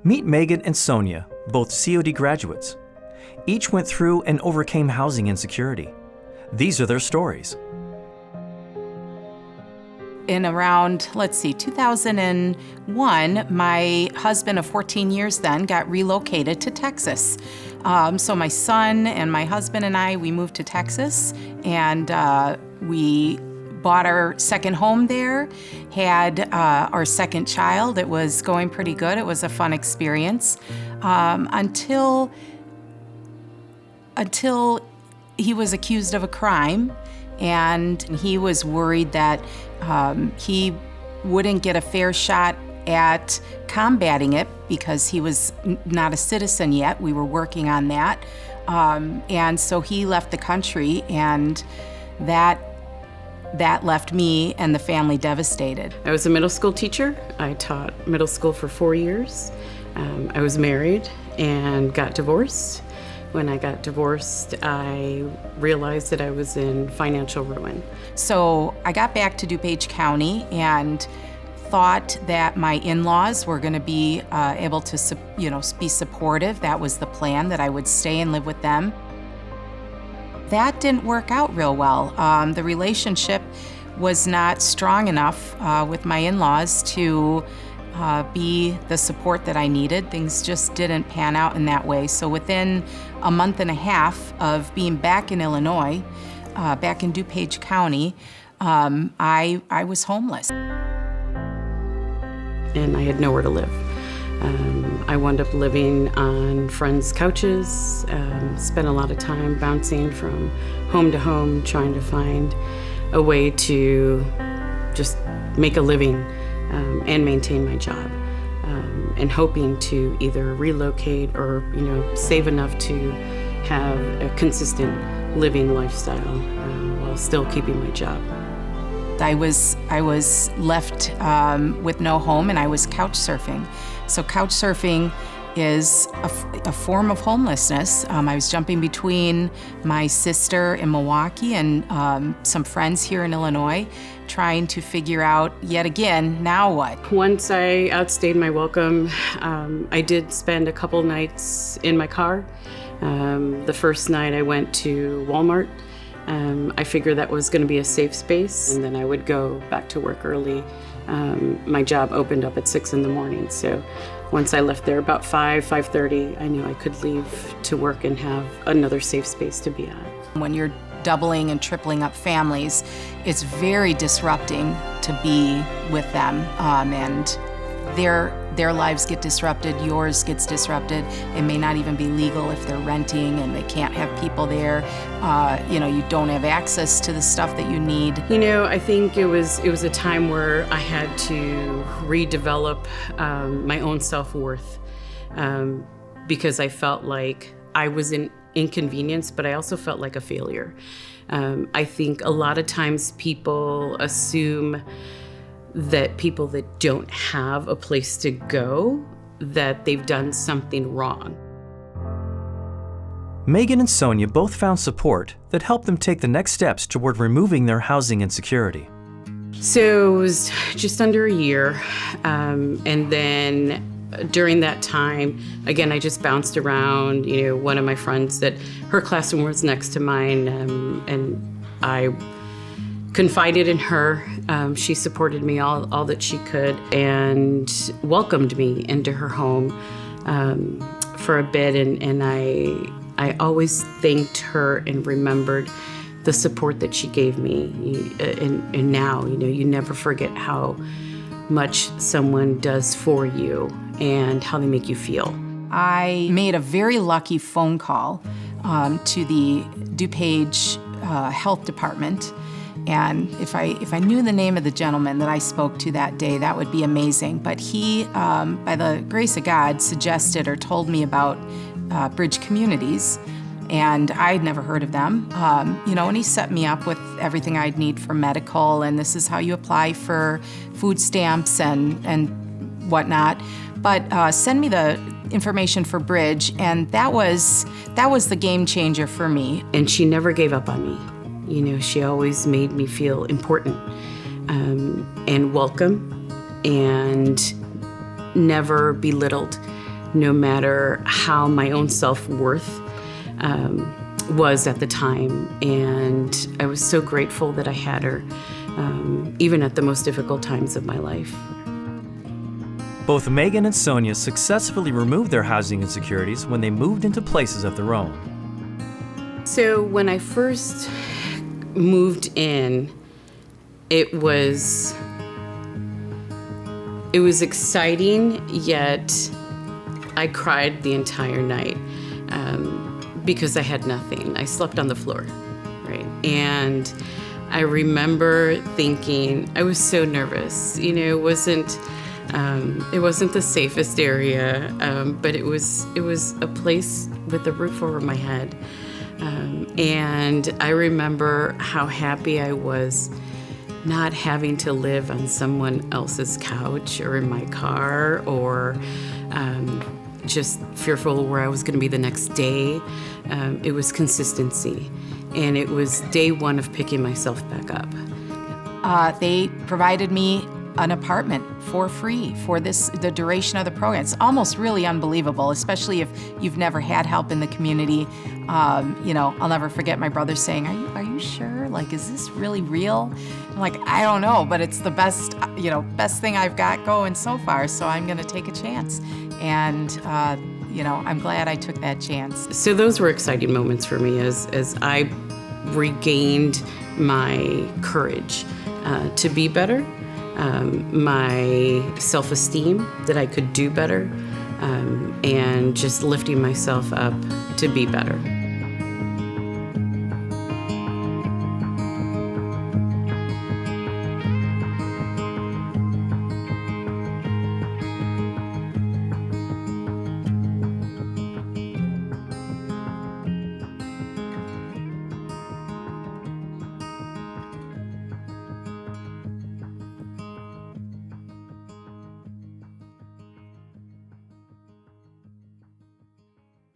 Meet Megan and Sonia, both COD graduates. Each went through and overcame housing insecurity. These are their stories. In around, 2001, my husband of 14 years then got relocated to Texas. So my son and my husband and I, we moved to Texas, and we bought our second home there, had our second child. It was going pretty good. It was a fun experience until he was accused of a crime, and he was worried that he wouldn't get a fair shot at combating it because he was not a citizen yet. We were working on that. And so he left the country, and that left me and the family devastated. I was a middle school teacher. I taught middle school for 4 years. I was married and got divorced. When I got divorced, I realized that I was in financial ruin. So I got back to DuPage County and thought that my in-laws were going to be able to, be supportive. That was the plan, that I would stay and live with them. That didn't work out real well. The relationship was not strong enough with my in-laws to be the support that I needed. Things just didn't pan out in that way. So within a month and a half of being back in Illinois, back in DuPage County, I was homeless. And I had nowhere to live. I wound up living on friends' couches, spent a lot of time bouncing from home to home, trying to find a way to just make a living and maintain my job, and hoping to either relocate or, save enough to have a consistent living lifestyle while still keeping my job. I was left with no home, and I was couch surfing. So couch surfing is a form of homelessness. I was jumping between my sister in Milwaukee and some friends here in Illinois, trying to figure out, yet again, now what? Once I outstayed my welcome, I did spend a couple nights in my car. The first night I went to Walmart. I figured that was going to be a safe space, and then I would go back to work early. My job opened up at 6 in the morning, so once I left there about 5:30, I knew I could leave to work and have another safe space to be at. When you're doubling and tripling up families, it's very disrupting to be with them, and their lives get disrupted, yours gets disrupted. It may not even be legal if they're renting and they can't have people there. You don't have access to the stuff that you need. I think it was a time where I had to redevelop my own self-worth, because I felt like I was an inconvenience, but I also felt like a failure. I think a lot of times people assume that people that don't have a place to go, that they've done something wrong. Megan and Sonia both found support that helped them take the next steps toward removing their housing insecurity. So it was just under a year, and then during that time, again, I just bounced around. One of my friends, that her classroom was next to mine, and I confided in her. She supported me all that she could and welcomed me into her home for a bit, and I always thanked her and remembered the support that she gave me. And now, you never forget how much someone does for you and how they make you feel. I made a very lucky phone call to the DuPage Health Department. And if I knew the name of the gentleman that I spoke to that day, that would be amazing. But he, by the grace of God, suggested or told me about Bridge Communities, and I'd never heard of them. And he set me up with everything I'd need for medical, and this is how you apply for food stamps and whatnot. But send me the information for Bridge, and that was the game changer for me. And she never gave up on me. She always made me feel important and welcome, and never belittled no matter how my own self-worth was at the time. And I was so grateful that I had her, even at the most difficult times of my life. Both Megan and Sonia successfully removed their housing insecurities when they moved into places of their own. So when I first moved in, it was exciting, yet I cried the entire night because I had nothing. I slept on the floor, right? And I remember thinking, I was so nervous. You know, it wasn't the safest area, but it was a place with a roof over my head. And I remember how happy I was not having to live on someone else's couch or in my car, or just fearful where I was going to be the next day. It was consistency, and it was day one of picking myself back up. They provided me an apartment for free for the duration of the program. It's almost really unbelievable, especially if you've never had help in the community. I'll never forget my brother saying, are you sure? Like, is this really real? I'm like, I don't know, but it's the best thing I've got going so far, so I'm gonna take a chance. And, I'm glad I took that chance. So those were exciting moments for me as I regained my courage to be better, my self-esteem that I could do better, and just lifting myself up to be better.